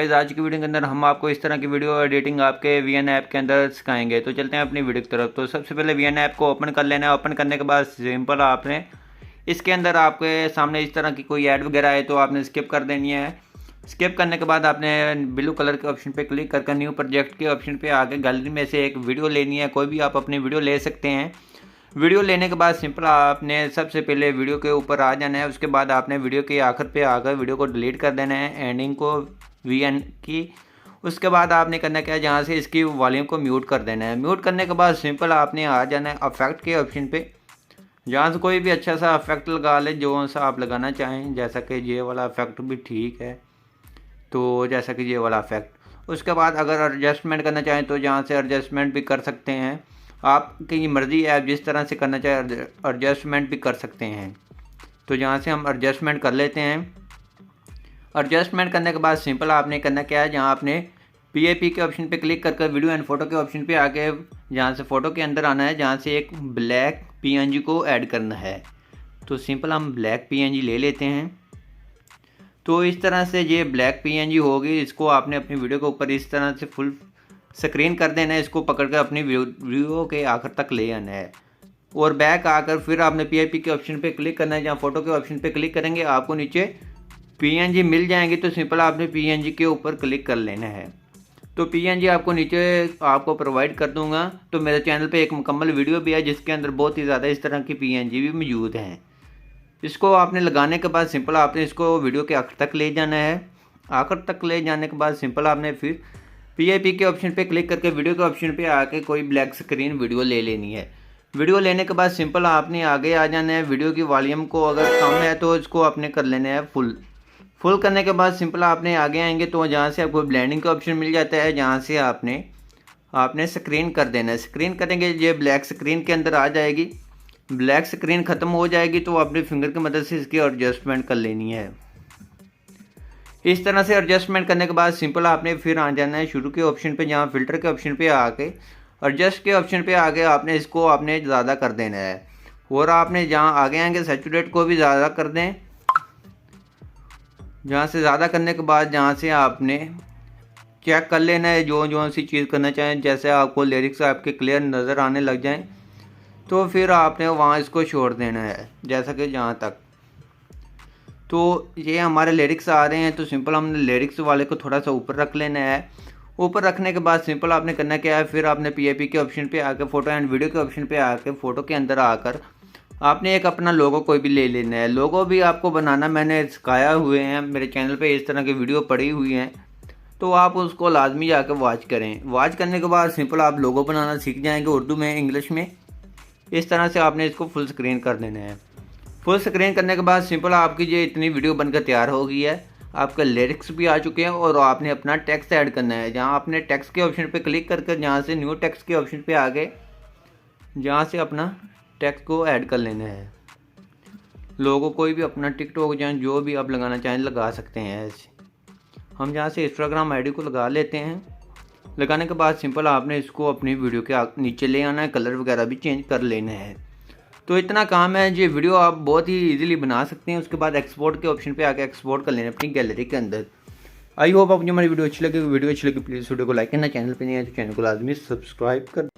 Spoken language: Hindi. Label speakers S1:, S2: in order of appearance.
S1: गाइस आज की वीडियो के अंदर हम आपको इस तरह की वीडियो एडिटिंग आपके वीएन ऐप के अंदर सिखाएंगे। तो चलते हैं अपनी वीडियो की तरफ। तो सबसे पहले वीएन ऐप को ओपन कर लेना है। ओपन करने के बाद सिंपल आपने इसके अंदर आपके सामने इस तरह की कोई ऐड वगैरह है तो आपने स्किप कर देनी है। स्किप करने के बाद आपने ब्लू कलर के ऑप्शन पे क्लिक करके न्यू प्रोजेक्ट के ऑप्शन पे आके गैलरी में से एक वीडियो लेनी है। कोई भी आप अपनी वीडियो ले सकते हैं। वीडियो लेने के बाद सिंपल आपने सबसे पहले वीडियो के ऊपर आ जाना है। उसके बाद आपने वीडियो के आखिर पे आकर वीडियो को डिलीट कर देना है, एंडिंग को वीएन की। उसके बाद आपने करना क्या है, जहाँ से इसकी वॉल्यूम को म्यूट कर देना है। म्यूट करने के बाद सिंपल आपने आ जाना है अफेक्ट के ऑप्शन पे, जहाँ से कोई भी अच्छा सा अफेक्ट लगा ले जो सा आप लगाना चाहें। जैसा कि ये वाला अफेक्ट भी ठीक है, तो जैसा कि ये वाला अफेक्ट। उसके बाद अगर एडजस्टमेंट करना चाहें तो जहाँ से एडजस्टमेंट भी कर सकते हैं। आपकी मर्ज़ी है, आप जिस तरह से करना चाहें एडजस्टमेंट भी कर सकते हैं। तो जहाँ से हम एडजस्टमेंट कर लेते हैं। एडजस्टमेंट करने के बाद सिंपल आपने करना क्या है, जहाँ आपने पीएपी के ऑप्शन पे क्लिक करके वीडियो एंड फोटो के ऑप्शन पे आके जहाँ से फ़ोटो के अंदर आना है, जहाँ से एक ब्लैक पीएनजी को ऐड करना है। तो सिंपल हम ब्लैक पीएनजी ले लेते हैं। तो इस तरह से ये ब्लैक पीएनजी होगी। इसको आपने अपनी वीडियो के ऊपर इस तरह से फुल स्क्रीन कर देना है। इसको पकड़ कर अपनी वीडियो के आखिर तक ले आना है और बैक आकर फिर आपने पीएपी के ऑप्शन पे क्लिक करना है। जहाँ फोटो के ऑप्शन पे क्लिक करेंगे आपको नीचे पीएनजी मिल जाएंगी। तो सिंपल आपने पीएनजी के ऊपर क्लिक कर लेना है। तो पीएनजी आपको नीचे आपको प्रोवाइड कर दूंगा। तो मेरे चैनल पे एक मुकम्मल वीडियो भी है जिसके अंदर बहुत ही ज़्यादा इस तरह की पीएनजी भी मौजूद हैं। इसको आपने लगाने के बाद सिंपल आपने इसको वीडियो के आखिर तक ले जाना है। आखिर तक ले जाने के बाद सिंपल आपने फिर पीएपी के ऑप्शन पे क्लिक करके वीडियो के ऑप्शन पे आके कोई ब्लैक स्क्रीन वीडियो ले लेनी है। वीडियो लेने के बाद सिंपल आपने आगे आ जाना है। वीडियो की वॉल्यूम को अगर कम है तो इसको आपने कर लेना है फुल करने के बाद सिंपल आपने आगे आएंगे तो जहाँ से आपको ब्लेंडिंग का ऑप्शन मिल जाता है, जहाँ से आपने स्क्रीन कर देना है। स्क्रीन करेंगे ये ब्लैक स्क्रीन के अंदर आ जाएगी। ब्लैक स्क्रीन ख़त्म हो जाएगी तो अपने फिंगर की मदद से इसकी एडजस्टमेंट कर लेनी है। इस तरह से एडजस्टमेंट करने के बाद सिंपल आपने फिर आ जाना है शुरू के ऑप्शन पे, जहाँ फ़िल्टर के ऑप्शन पे आके एडजस्ट के ऑप्शन पे आके आपने इसको आपने ज़्यादा कर देना है। और आपने जहाँ आगे आएंगे सैचुरेट को भी ज़्यादा कर दें। जहाँ से ज़्यादा करने के बाद जहाँ से आपने चेक कर लेना है जो सी चीज़ करना चाहें। जैसे आपको लिरिक्स आपके क्लियर नज़र आने लग जाएं तो फिर आपने वहाँ इसको छोड़ देना है, जैसा कि जहाँ तक। तो ये हमारे लिरिक्स आ रहे हैं तो सिंपल हमने लिरिक्स वाले को थोड़ा सा ऊपर रख लेना है। ऊपर रखने के बाद सिंपल आपने करना क्या है, फिर आपने पीएपी के ऑप्शन पे आकर फ़ोटो एंड वीडियो के ऑप्शन पे आकर फ़ोटो के अंदर आकर आपने एक अपना लोगो कोई भी ले लेना है। लोगो भी आपको बनाना मैंने सिखाया हुए हैं मेरे चैनल पे, इस तरह की वीडियो पड़ी हुई हैं तो आप उसको लाजमी जाकर वॉच करें। वॉच करने के बाद सिंपल आप लोगो बनाना सीख जाएंगे, उर्दू में, इंग्लिश में। इस तरह से आपने इसको फुल स्क्रीन कर देना है। फुल स्क्रीन करने के बाद सिंपल आपकी ये इतनी वीडियो बनकर तैयार हो गई है। आपके लिरिक्स भी आ चुके हैं और आपने अपना टेक्स्ट ऐड करना है। जहाँ आपने टेक्स्ट के ऑप्शन पे क्लिक करके जहाँ से न्यू टेक्स्ट के ऑप्शन पे आगे जहाँ से अपना टेक्स्ट को ऐड कर लेना है। लोगो कोई भी अपना टिकटॉक जहाँ जो भी आप लगाना चाहें लगा सकते हैं। ऐसे हम जहाँ से इंस्टाग्राम आईडी को लगा लेते हैं। लगाने के बाद सिंपल आपने इसको अपनी वीडियो के नीचे ले आना है, कलर वगैरह भी चेंज कर लेना है। तो इतना काम है। ये वीडियो आप बहुत ही इजीली बना सकते हैं। उसके बाद एक्सपोर्ट के ऑप्शन पे आके एक्सपोर्ट कर लेना अपनी गैलरी के अंदर। आई होप आपको हमारी वीडियो अच्छी लगी। प्लीज़ वीडियो को लाइक करना, चैनल पे नहीं है तो चैनल को लाजमी सब्सक्राइब कर